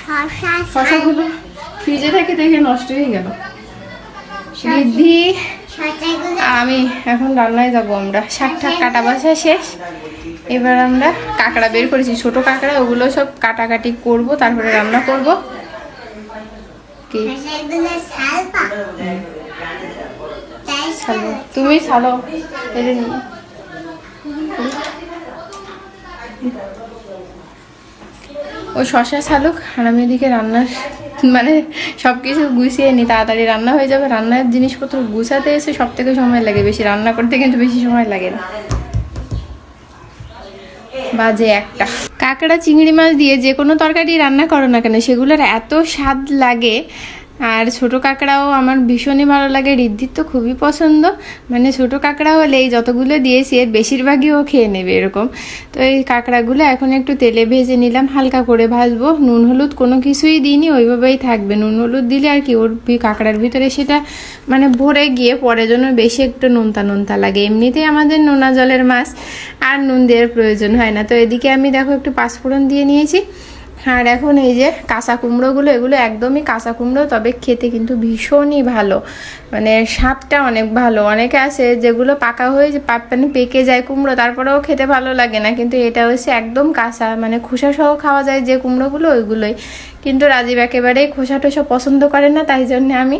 শসা শসাগুলো ফ্রিজে থেকে দেখে নষ্ট হয়ে গেল। রিদ্ধি আমি এখন রান্নায় যাবো। আমরা শাক ঠাক কাটা বাছা শেষ, এবার আমরা কাঁকড়া বের করেছি, ছোট কাঁকড়া, ওগুলো সব কাটাকাটি করব, তারপরে রান্না করব। কি তুমি ছাড়ো এটা নিয়ে। ও শশা ছালুক আর আমি এদিকে রান্নার মানে সব কিছু গুছিয়ে নিই, তাড়াতাড়ি রান্না হয়ে যাবে। রান্নার জিনিসপত্র গুছাতে এসে সব থেকে সময় লাগে বেশি, রান্না করতে কিন্তু বেশি সময় লাগে না। বাজে একটা। কাঁকড়া চিংড়ি মাছ দিয়ে যে কোনো তরকারি রান্না করো না কেন সেগুলোর এত স্বাদ লাগে। আর ছোট কাঁকড়াও আমার ভীষণই ভালো লাগে, রিদ্ধির তো খুবই পছন্দ। মানে ছোট কাঁকড়া হলে এই যতগুলো দিয়েছি এর বেশিরভাগই ও খেয়ে নেবে এরকম। তো এই কাঁকড়াগুলো এখন একটু তেলে ভেজে নিলাম, হালকা করে ভাজবো। নুন হলুদ কোনো কিছুই দিইনি, ওইভাবেই থাকবে। নুন হলুদ দিলে আর কি ওর কাঁকড়ার ভিতরে সেটা মানে ভরে গিয়ে পরে জন্য বেশি একটু নোনতা নোনতা লাগে। এমনিতেই আমাদের নোনা জলের মাছ, আর নুন দেওয়ার প্রয়োজন হয় না। তো এদিকে আমি দেখো একটু পাঁচফোড়ন দিয়ে নিয়েছি। আর এখন এই যে কাঁচা কুমড়োগুলো, এগুলো একদমই কাঁচা কুমড়ো, তবে খেতে কিন্তু ভীষণই ভালো, মানে স্বাদটা অনেক ভালো। অনেকে আছে যেগুলো পাকা হয়ে মানে পেকে যায় কুমড়ো, তারপরেও খেতে ভালো লাগে না, কিন্তু এটা হচ্ছে একদম কাঁচা, মানে খোসা সহ খাওয়া যায় যে কুমড়োগুলো, ওইগুলোই। কিন্তু রাজীব একেবারেই খোসা টোসা পছন্দ করে না, তাই জন্য আমি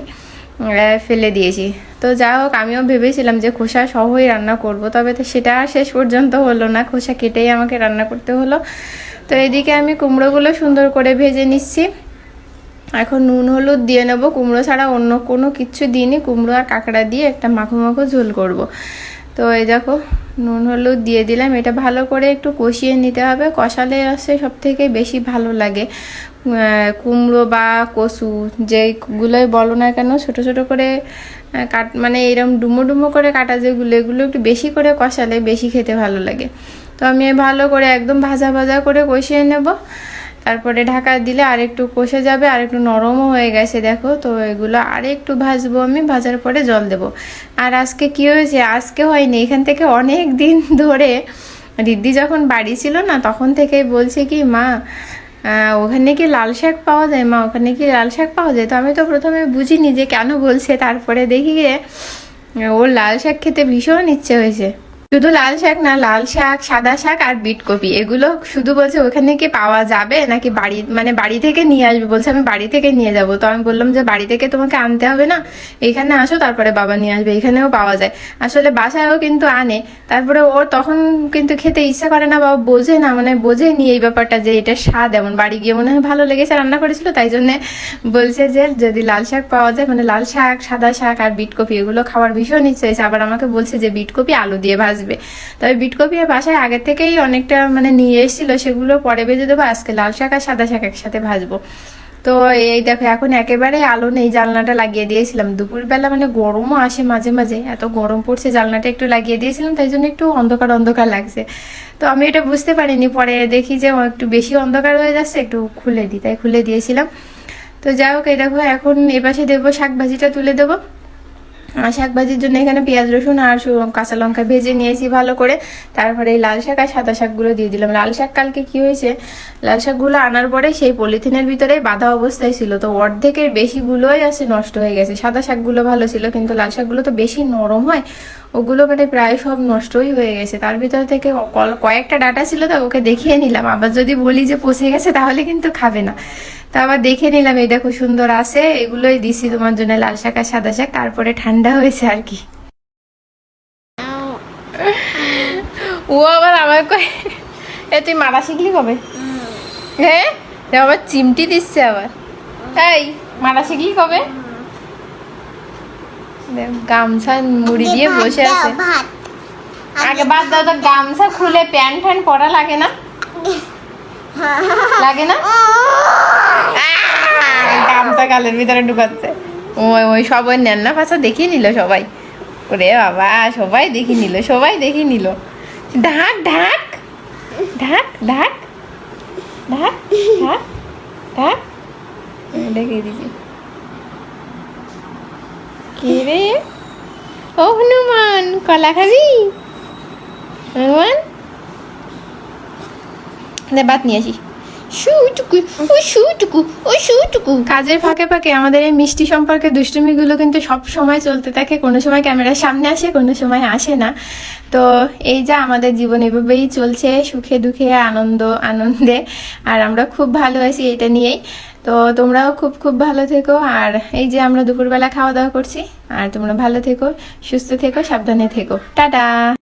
ফেলে দিয়েছি। তো যা হোক, আমিও ভেবেছিলাম যে খোসা সহই রান্না করব, তবে তো সেটা শেষ পর্যন্ত হলো না, খোসা কেটেই আমাকে রান্না করতে হলো। তো এদিকে আমি কুমড়োগুলো সুন্দর করে ভেজে নিচ্ছি। এখন নুন হলুদ দিয়ে নেব, কুমড়ো ছাড়া অন্য কোনো কিচ্ছু দিইনি, কুমড়ো আর কাঁকড়া দিয়ে একটা মাখো মাখো ঝোল করব। তো এই দেখো নুন হলুদ দিয়ে দিলাম, এটা ভালো করে একটু কষিয়ে নিতে হবে, কষালে আসে সব থেকে বেশি ভালো লাগে। কুমড়ো বা কচু যেগুলোই বলো না কেন, ছোট ছোট করে মানে এরকম ডুমো ডুমো করে কাটা যেগুলো, এগুলো একটু বেশি করে কষালে বেশি খেতে ভালো লাগে। তো আমি ভালো করে একদম ভাজা ভাজা করে কষিয়ে নেব, তারপরে ঢাকা দিলে আর একটু কষে যাবে, আর একটু নরমও হয়ে গেছে দেখো। তো এগুলো আর একটু ভাজবো আমি, ভাজার পরে জল দেব। আর আজকে কি হয়েছে, আজকে হয়নি, এখান থেকে অনেক দিন ধরে রিদ্ধি যখন বাড়ি ছিল না তখন থেকেই বলছে কি মা ওখানে কি লাল শাক পাওয়া যায়, মা ওখানে কি লাল শাক পাওয়া যায়। তো আমি তো প্রথমে বুঝিনি যে কেন বলছে, তারপরে দেখি গিয়ে ওর লাল শাক খেতে ভীষণ ইচ্ছে হয়েছে। শুধু লাল শাক না, লাল শাক, সাদা শাক আর বিট কপি, এগুলো শুধু বলছে ওখানে কি পাওয়া যাবে নাকি বাড়ি থেকে নিয়ে আসবে, বলছে আমি বাড়ি থেকে নিয়ে যাব। তো আমি বললাম যে বাড়ি থেকে তোমাকে আনতে হবে না, এখানে আসো তারপরে বাবা নিয়ে আসবে, এখানেও পাওয়া যায়। আসলে বাসায়ও কিন্তু আনে, তারপরে ওর তখন কিন্তু খেতে ইচ্ছা করে না, বাবা বোঝে না, মানে বোঝেনি এই ব্যাপারটা যে এটা স্বাদ এমন। বাড়ি গিয়ে মনে হয় ভালো লেগেছে, রান্না করেছিল, তাই জন্য বলছে যে যদি লাল শাক পাওয়া যায়, মানে লাল শাক, সাদা শাক আর বিট কপি, এগুলো খাওয়ার ভীষণ ইচ্ছে হয়েছে। আবার আমাকে বলছে যে বিট কপি আলু দিয়ে ভাজবে। তবে বিট কপি বাসায় আগে থেকেই অনেকটা মানে নিয়ে এসেছিল, সেগুলো পরে ভেজে দেবো। আজকে লাল শাক আর সাদা শাক একসাথে ভাজবো। তো এই দেখো এখন একেবারে আলো নেই, জানলাটা লাগিয়ে দিয়েছিলাম দুপুরবেলা, মানে গরমও আসে মাঝে মাঝে, এত গরম পড়ছে, জানলাটা একটু লাগিয়ে দিয়েছিলাম, তাই জন্য একটু অন্ধকার অন্ধকার লাগছে। তো আমি এটা বুঝতে পারিনি, পরে দেখি যে একটু বেশি অন্ধকার হয়ে যাচ্ছে, একটু খুলে দিই, তাই খুলে দিয়েছিলাম। তো যাই হোক, এই দেখো এখন এপাশে দেবো শাক ভাজিটা তুলে দেবো। শাক ভাজির জন্য এখানে পেঁয়াজ রসুন আর কাঁচা লঙ্কা ভেজে নিয়েছি ভালো করে, তারপরে এই লাল শাক আর সাদা শাকগুলো দিয়ে দিলাম। লাল শাক কালকে কি হয়েছে, লাল শাকগুলো আনার পরে সেই পলিথিনের ভিতরে বাঁধা অবস্থায় ছিল, তো অর্ধেকের বেশিগুলোই আছে নষ্ট হয়ে গেছে। সাদা শাকগুলো ভালো ছিল, কিন্তু লাল শাকগুলো তো বেশি নরম হয়, ওগুলো মানে প্রায় সব নষ্টই হয়ে গেছে। তার ভিতর থেকে কয়েকটা ডাটা ছিল, তো ওকে দেখিয়ে নিলাম, আবার যদি বলি যে পচে গেছে তাহলে কিন্তু খাবে না। তা আবার দেখে নিলাম, এই দেখো সুন্দর আছে, এগুলোই দিছি তোমার জন্য, লাল শাক আর সাদা শাক, তারপরে ঠান্ডা হয়েছে আর কি। ও আবার আমার কয় তুই মারা শিখলি কবে, হ্যাঁ আবার চিমটি দিচ্ছে আবার, এই মারা শিখলি কবে। গামছা মুড়ি দিয়ে বসে আছে, আগে বাদ দাও তো, গামছা খুলে প্যান্ট ফ্যান্ট পরা লাগে না, লাগে না, গামছা গালের ভিতরে ঢুকাচ্ছে। ওই সব ওই নেন্না ফাঁসা দেখিয়ে নিল সবাই, ওরে বাবা সবাই দেখি নিল, সবাই দেখি নিল। ঢাক ঢাক ঢাক ঢাক ঢাক ঢাক ঢাক, দেখিয়ে দিবি। কে রে, ও হনুমান কলা খাবি, হনুমান ভাত নিয়ে আসি, শুটুকু ও শুটুকু ও শুটুকু। কাজের ফাঁকে ফাঁকে আমাদের এই মিষ্টি সম্পর্কে দুষ্টুমিগুলো কিন্তু সব সময় চলতে থাকে, কোনো সময় ক্যামেরার সামনে আসে, কোনো সময় আসে না। তো এই যা আমাদের জীবন এভাবেই চলছে, সুখে দুঃখে আনন্দে, আর আমরা খুব ভালো আছি এটা নিয়েই। তো তোমরাও খুব খুব ভালো থেকো, আর এই যে আমরা দুপুরবেলা খাওয়া দাওয়া করছি, আর তোমরা ভালো থেকো, সুস্থ থেকো, সাবধানে থেকো, টাটা।